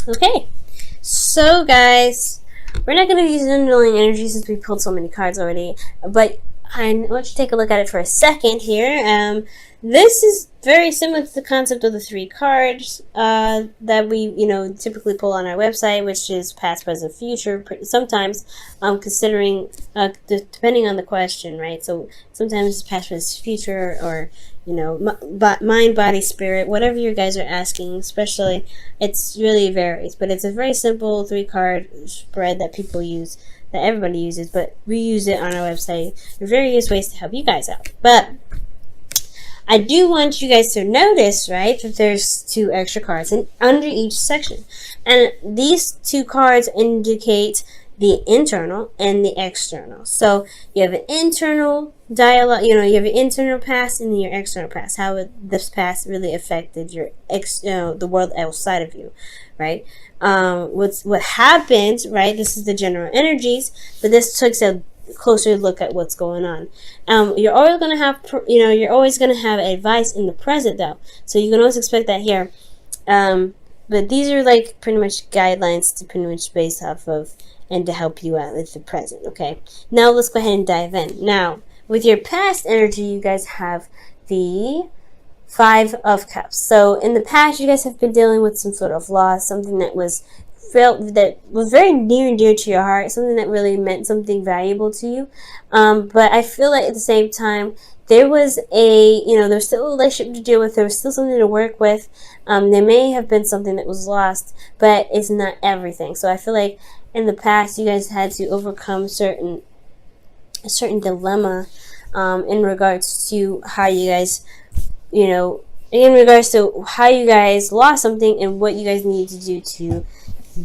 Okay, so guys, we're not going to use underlying energy since we pulled so many cards already, but I want you to take a look at it for a second here. This is very similar to the concept of the 3 cards that we, typically pull on our website, which is past, present, future. Sometimes, considering, depending on the question, right? So sometimes it's past, present, future, or mind, body, spirit, whatever you guys are asking. Especially, it's really varies, but it's a very simple 3-card spread that people use, that everybody uses, but we use it on our website. There are various ways to help you guys out, but I do want you guys to notice, right, that there's 2 extra cards under each section. And these 2 cards indicate the internal and the external. So you have an internal dialogue, you have your internal past and your external past. How this past really affected your the world outside of you, right? What happened, right? This is the general energies, but this takes a closer look at what's going on. You're always going to have, you're always going to have advice in the present, though. So you can always expect that here. But these are like pretty much guidelines to pretty much base off of and to help you out with the present, okay? Now let's go ahead and dive in. Now, with your past energy, you guys have the 5 of Cups. So in the past, you guys have been dealing with some sort of loss, something that was very near and dear to your heart, something that really meant something valuable to you. But I feel like at the same time, there was there's still a relationship to deal with. There was still something to work with. There may have been something that was lost, but it's not everything. So I feel like in the past, you guys had to overcome a certain dilemma in regards to how you guys, in regards to how you guys lost something and what you guys need to do to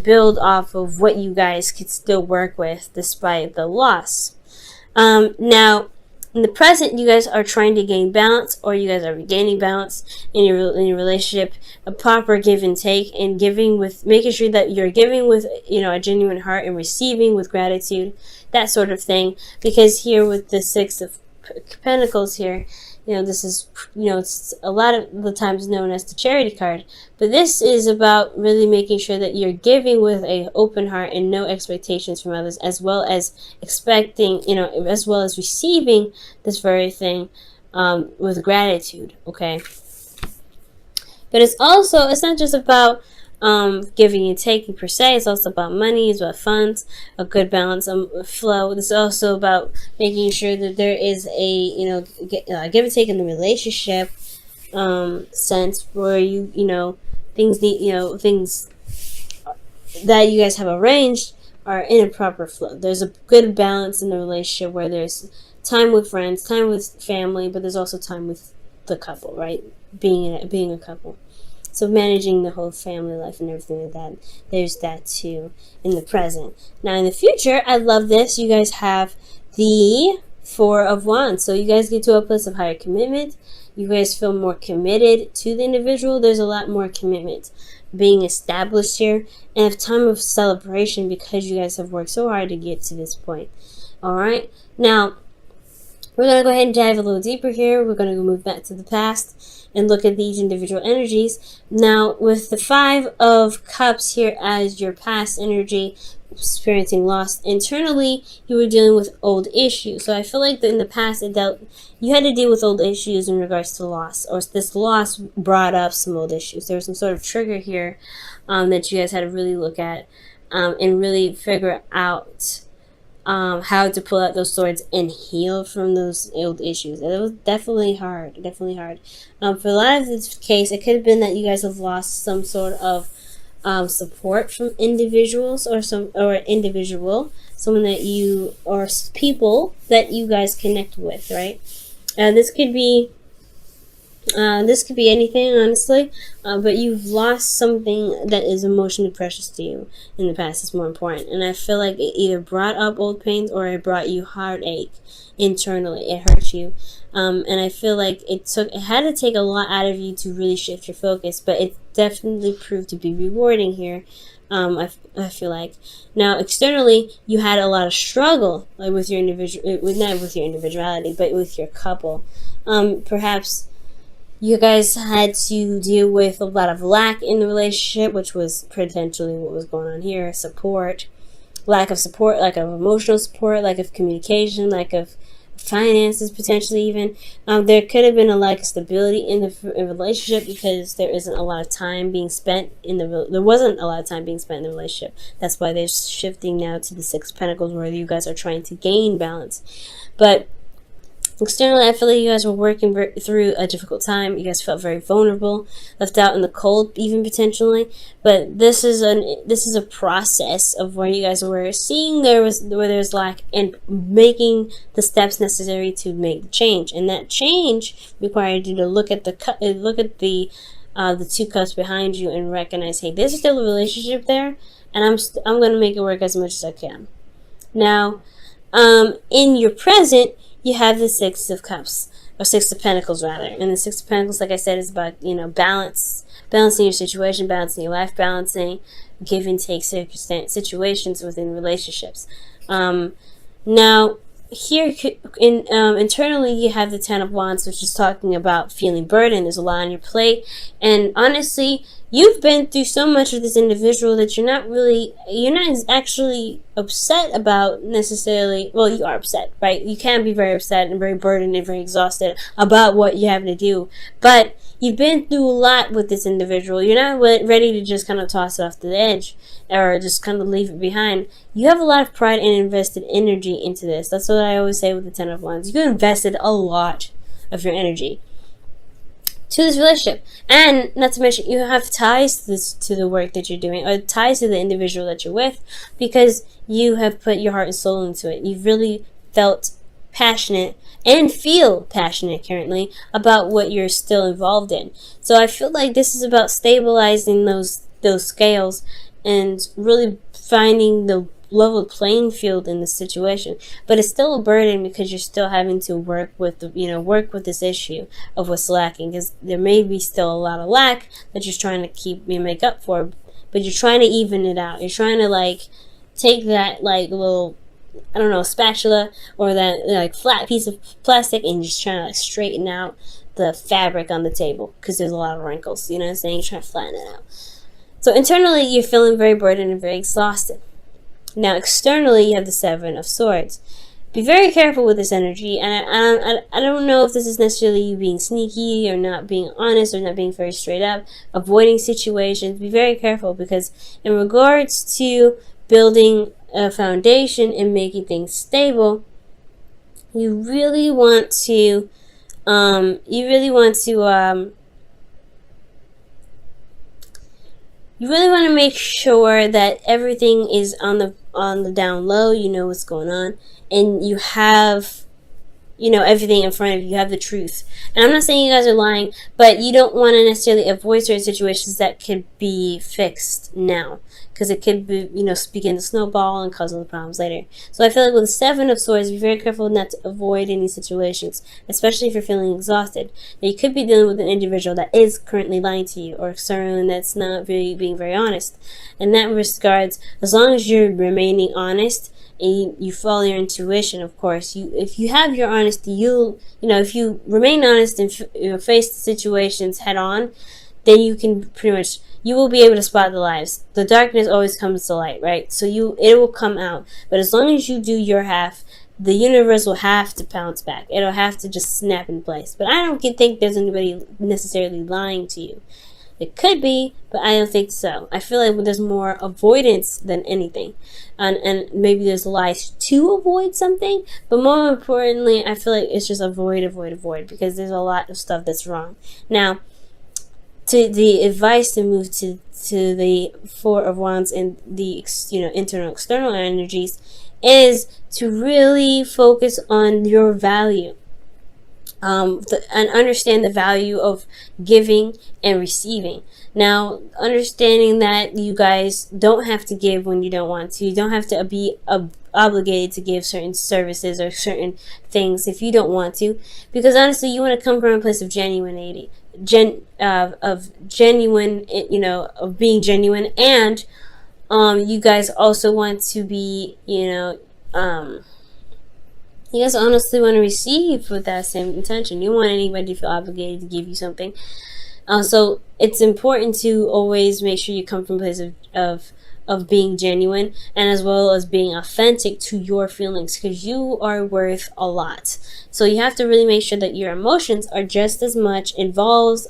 build off of what you guys could still work with despite the loss. Now, in the present, you guys are trying to gain balance, or you guys are regaining balance in your relationship, a proper give and take, and making sure that you're giving with a genuine heart and receiving with gratitude, that sort of thing. Because here with the 6 of Pentacles here, this is, it's a lot of the times known as the charity card, but this is about really making sure that you're giving with an open heart and no expectations from others, as well as expecting, as well as receiving this very thing with gratitude, okay? But it's not just about giving and taking per se. It's also about money, it's about funds, a good balance flow. It's also about making sure that there is a give and take in the relationship sense, where things that you guys have arranged are in a proper flow. There's a good balance in the relationship where there's time with friends, time with family, but there's also time with the couple, right? Being a couple. So managing the whole family life and everything like that, there's that too in the present. Now in the future, I love this. You guys have the 4 of Wands. So you guys get to a place of higher commitment. You guys feel more committed to the individual. There's a lot more commitment being established here, and a time of celebration because you guys have worked so hard to get to this point. All right. Now, we're going to go ahead and dive a little deeper here. We're going to go move back to the past and look at these individual energies. Now, with the 5 of Cups here as your past energy, experiencing loss internally, you were dealing with old issues. So I feel like that in the past, you had to deal with old issues in regards to loss, or this loss brought up some old issues. There was some sort of trigger here that you guys had to really look at and really figure out how to pull out those swords and heal from those old issues. And it was definitely hard. For a lot of this case, it could have been that you guys have lost some sort of support from individuals or someone that you, or people that you guys connect with, right? This could be anything, honestly, but you've lost something that is emotionally precious to you in the past. It's more important, and I feel like it either brought up old pains or it brought you heartache internally. It hurt you, and I feel like it had to take a lot out of you to really shift your focus, but it definitely proved to be rewarding here. I feel like now externally you had a lot of struggle, like with your not with your individuality, but with your couple. Perhaps You guys had to deal with a lot of lack in the relationship, which was potentially what was going on here. Lack of support, lack of emotional support, lack of communication, lack of finances, potentially even. There could have been a lack of stability in the relationship because there isn't a lot of time being spent there wasn't a lot of time being spent in the relationship. That's why they're shifting now to the Six of Pentacles, where you guys are trying to gain balance. But externally, I feel like you guys were working through a difficult time. You guys felt very vulnerable, left out in the cold, even potentially. But this is a process of where you guys were seeing where there's lack and making the steps necessary to make the change. And that change required you to look at the two cups behind you and recognize, hey, there's still a relationship there, and I'm going to make it work as much as I can. Now, in your present, you have the Six of Cups, or Six of Pentacles rather. And the Six of Pentacles, like I said, is about, balancing your situation, balancing your life, balancing give and take situations within relationships. Now, here internally, you have the Ten of Wands, which is talking about feeling burdened. There's a lot on your plate, and honestly, you've been through so much with this individual that you're not actually upset about necessarily. Well, you are upset, right? You can be very upset and very burdened and very exhausted about what you have to do, but you've been through a lot with this individual. You're not ready to just kind of toss it off the edge or just kind of leave it behind. You have a lot of pride and invested energy into this. That's what I always say with the Ten of Wands. You invested a lot of your energy to this relationship, and not to mention you have ties to the work that you're doing, or ties to the individual that you're with, because you have put your heart and soul into it. You've really felt passionate and feel passionate currently about what you're still involved in. So I feel like this is about stabilizing those scales and really finding the level playing field in the situation. But it's still a burden because you're still having to work with this issue of what's lacking, because there may be still a lot of lack that you're trying to make up for, but you're trying to even it out. You're trying to take that little, I don't know, spatula or that flat piece of plastic and just trying to straighten out the fabric on the table, because there's a lot of wrinkles. You know what I'm saying? You're trying to flatten it out. So internally, you're feeling very burdened and very exhausted. Now, externally, you have the Seven of Swords. Be very careful with this energy, and I don't know if this is necessarily you being sneaky or not being honest or not being very straight up, avoiding situations. Be very careful, because in regards to building a foundation and making things stable, you really want to make sure that everything is on the down low. You know what's going on, and you have everything in front of you. You have the truth. And I'm not saying you guys are lying, but you don't want to necessarily avoid certain situations that could be fixed now, because it could be, begin to snowball and cause other problems later. So I feel like with the Seven of Swords, be very careful not to avoid any situations, especially if you're feeling exhausted. Now, you could be dealing with an individual that is currently lying to you, or someone that's not being very honest. In that regards, as long as you're remaining honest, and you follow your intuition, of course. If you have your honesty, if you remain honest and face the situations head on, then you can you will be able to spot the lies. The darkness always comes to light, right? So it will come out. But as long as you do your half, the universe will have to bounce back. It'll have to just snap in place. But I don't think there's anybody necessarily lying to you. It could be, but I don't think so. I feel like there's more avoidance than anything. And maybe there's lies to avoid something, but more importantly, I feel like it's just avoid, because there's a lot of stuff that's wrong. Now, to the advice to move to the Four of Wands and the internal external energies is to really focus on your value. And understand the value of giving and receiving. Now, understanding that you guys don't have to give when you don't want to. You don't have to be obligated to give certain services or certain things if you don't want to. Because honestly, you want to come from a place of genuinity, of being genuine, and you guys also want to be, You guys honestly want to receive with that same intention. You don't want anybody to feel obligated to give you something. So it's important to always make sure you come from a place of being genuine, and as well as being authentic to your feelings, because you are worth a lot. So you have to really make sure that your emotions are just as much involved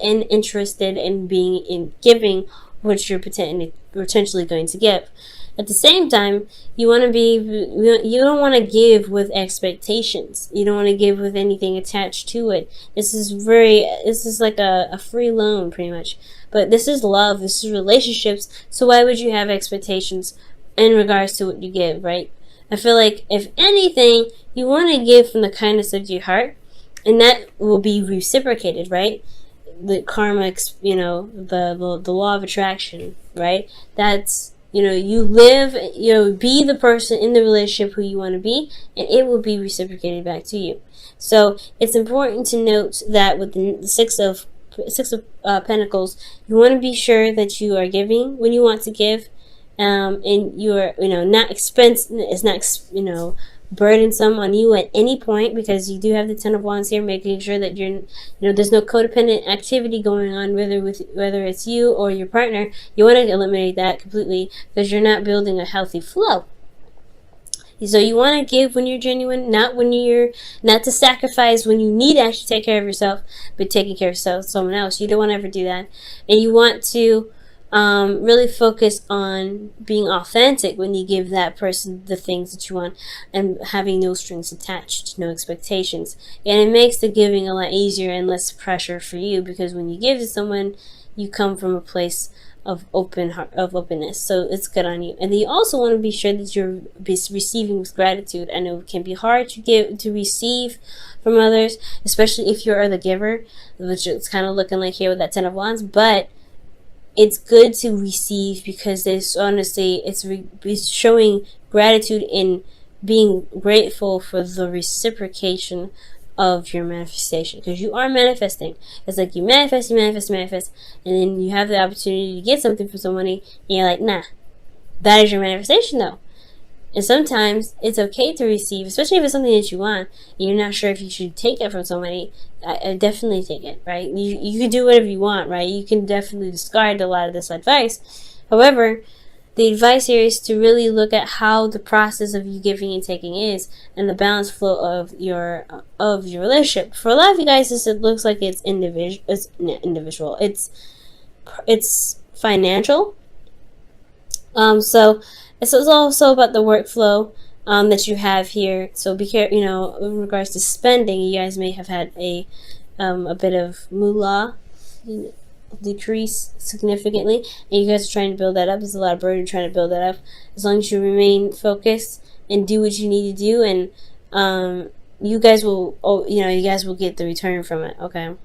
and interested in being in giving what you're potentially going to give. At the same time, you don't want to give with expectations. You don't want to give with anything attached to it. This is like a free loan, pretty much. But this is love, this is relationships, so why would you have expectations in regards to what you give, right? I feel like, if anything, you want to give from the kindness of your heart, and that will be reciprocated, right? The karma, the law of attraction, right? That's, you live, be the person in the relationship who you want to be, and it will be reciprocated back to you. So it's important to note that with the Six of Pentacles, you want to be sure that you are giving when you want to give, and you are, not it's not, burdensome on you at any point, because you do have the Ten of Wands here, making sure that you're, there's no codependent activity going on, whether it's you or your partner. You want to eliminate that completely, because you're not building a healthy flow. So you want to give when you're genuine, not to sacrifice when you need to actually take care of yourself, but taking care of someone else. You don't want to ever do that. And you want to really focus on being authentic when you give that person the things that you want, and having no strings attached, no expectations. And it makes the giving a lot easier and less pressure for you, because when you give to someone, you come from a place of openness, so it's good on you. And then you also want to be sure that you're receiving with gratitude. I know it can be hard to receive from others, especially if you're the giver, which it's kind of looking like here with that Ten of Wands, but it's good to receive, because there's honestly, it's showing gratitude in being grateful for the reciprocation of your manifestation, because you are manifesting. It's like you manifest, and then you have the opportunity to get something from somebody, and you're like, nah, that is your manifestation though. And sometimes it's okay to receive, especially if it's something that you want and you're not sure if you should take it from somebody. I definitely take it, right? You can do whatever you want, right? You can definitely discard a lot of this advice. However, the advice here is to really look at how the process of you giving and taking is, and the balanced flow of your relationship. For a lot of you guys, it looks like it's individual. It's financial. So this is also about the workflow that you have here. So be careful, in regards to spending. You guys may have had a bit of moolah decrease significantly, and you guys are trying to build that up. There's a lot of burden trying to build that up. As long as you remain focused and do what you need to do, and you guys will get the return from it. Okay.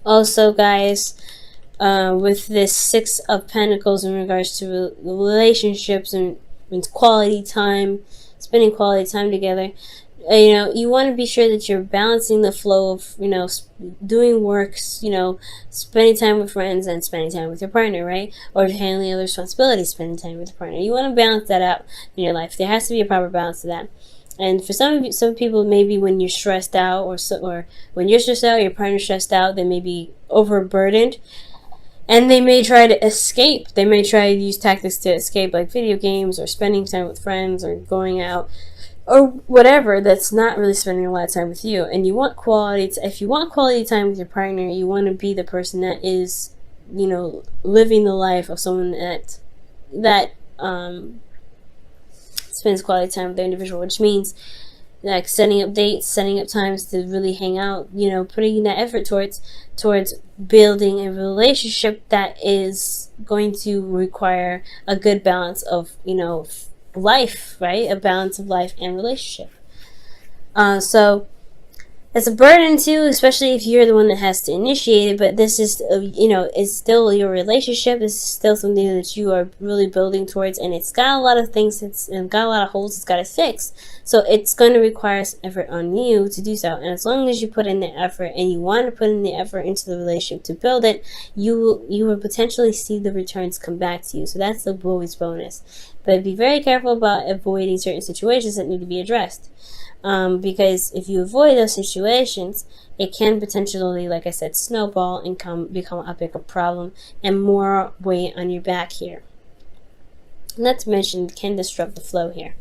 Also, guys, with this Six of Pentacles in regards to relationships and quality time, spending quality time together, you want to be sure that you're balancing the flow of, doing works, spending time with friends and spending time with your partner, right? Or handling other responsibilities, spending time with your partner. You want to balance that out in your life. There has to be a proper balance to that. And for some people, maybe when you're stressed out, or when you're stressed out, your partner's stressed out, they may be overburdened, and they may try to escape. They may try to use tactics to escape, like video games or spending time with friends or going out or whatever. That's not really spending a lot of time with you. And you want if you want quality time with your partner, you want to be the person that is, living the life of someone that spends quality time with the individual, which means like setting up dates, setting up times to really hang out, putting that effort towards building a relationship that is going to require a good balance of, life, right? A balance of life and relationship. So It's a burden too, especially if you're the one that has to initiate it. But this is, it's still your relationship. This is still something that you are really building towards, and it's got a lot of things. It's got a lot of holes. It's got to fix. So it's going to require some effort on you to do so. And as long as you put in the effort, and you want to put in the effort into the relationship to build it, you will potentially see the returns come back to you. So that's the always bonus. But be very careful about avoiding certain situations that need to be addressed. Because if you avoid those situations, it can potentially, like I said, snowball and become a bigger problem and more weight on your back here. Not to mention, it can disrupt the flow here.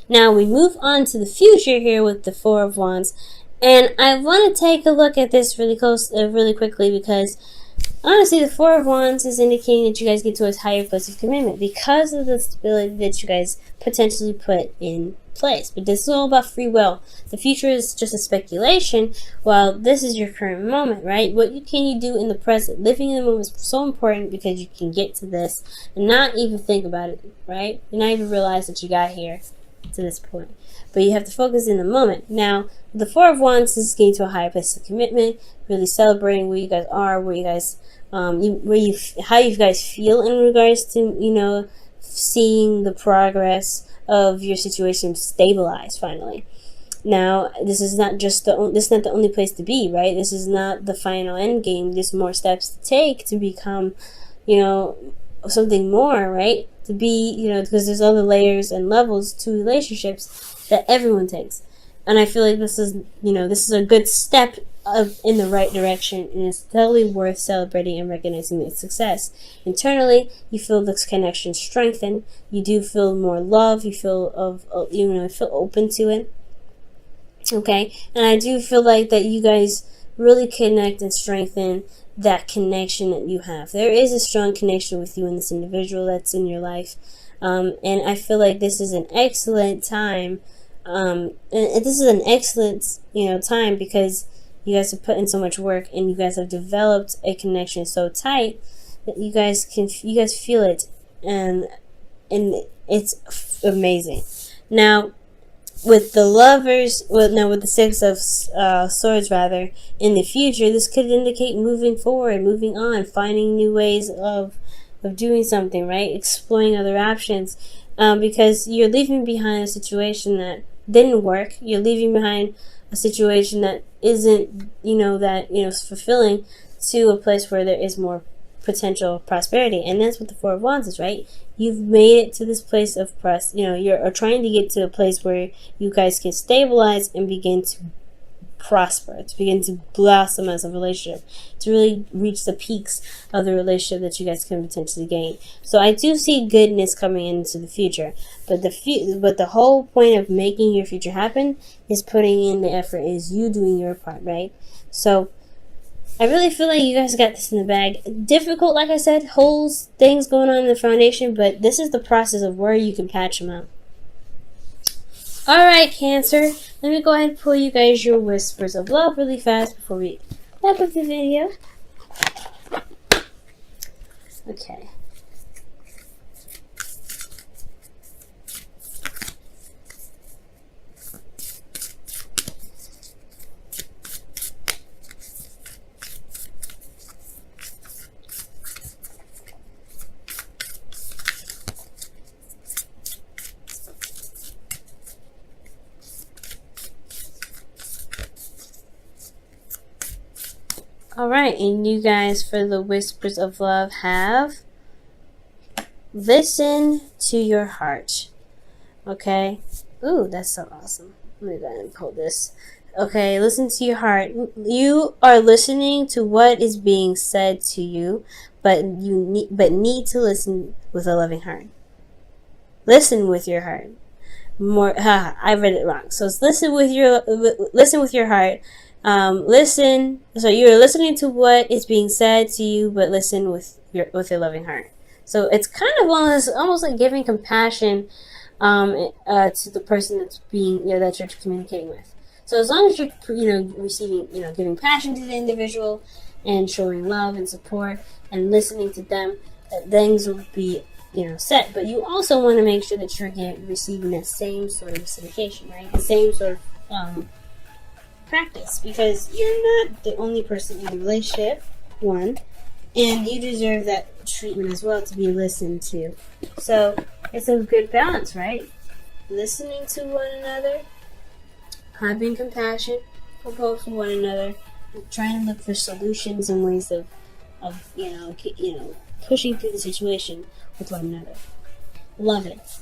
Now we move on to the future here with the Four of Wands, and I want to take a look at this really quickly, because honestly, the Four of Wands is indicating that you guys get to a higher place of commitment because of the stability that you guys potentially put in place. But this is all about free will. The future is just a speculation, while this is your current moment, right? What can you do in the present? Living in the moment is so important, because you can get to this and not even think about it, right? You not even realize that you got here to this point. But you have to focus in the moment. Now, the Four of Wands is getting to a higher place of commitment, really celebrating where you guys are, where you guys, how you guys feel in regards to, seeing the progress of your situation stabilize finally. Now, this is not the only place to be, right? This is not the final end game. There's more steps to take to become, something more, right? To be, because there's other layers and levels to relationships that everyone takes. And I feel like this is a good step in the right direction, and it's totally worth celebrating and recognizing its success. Internally, you feel this connection strengthen. You do feel more love. You feel feel open to it. Okay, and I do feel like that you guys really connect and strengthen that connection that you have. There is a strong connection with you and this individual that's in your life, and I feel like this is an excellent time. And this is an excellent, time, because you guys have put in so much work, and you guys have developed a connection so tight that you guys feel it, and it's amazing. Now, with the lovers, with the Six of Swords rather, in the future, this could indicate moving forward, moving on, finding new ways of doing something, right? Exploring other options, because you're leaving behind a situation that didn't work. You're leaving behind a situation that isn't, fulfilling, to a place where there is more potential prosperity. And that's what the Four of Wands is, right? You've made it to this place of you're trying to get to a place where you guys can stabilize and begin to prosper, to begin to blossom as a relationship, to really reach the peaks of the relationship that you guys can potentially gain. So I do see goodness coming into the future, but the whole point of making your future happen is putting in the effort, is you doing your part, right? So I really feel like you guys got this in the bag. Difficult, like I said, holes, things going on in the foundation, but this is the process of where you can patch them out. Alright, Cancer, let me go ahead and pull you guys your whispers of love really fast before we wrap up the video. Okay. Alright, and you guys, for the whispers of love, have listen to your heart. Okay? Ooh, that's so awesome. Let me go ahead and pull this. Okay, listen to your heart. You are listening to what is being said to you, but need to listen with a loving heart. Listen with your heart. I read it wrong. So it's listen with your heart. So you're listening to what is being said to you, but listen with your loving heart. So it's kind of almost like giving compassion to the person that's being that you're communicating with. So as long as you're receiving giving passion to the individual and showing love and support and listening to them, things will be set. But you also want to make sure that you're receiving that same sort of reciprocation, right? The same sort of practice, because you're not the only person in a relationship, one, and you deserve that treatment as well, to be listened to. So it's a good balance, right? Listening to one another, having compassion for both of one another, and trying to look for solutions and ways of pushing through the situation with one another. Love it.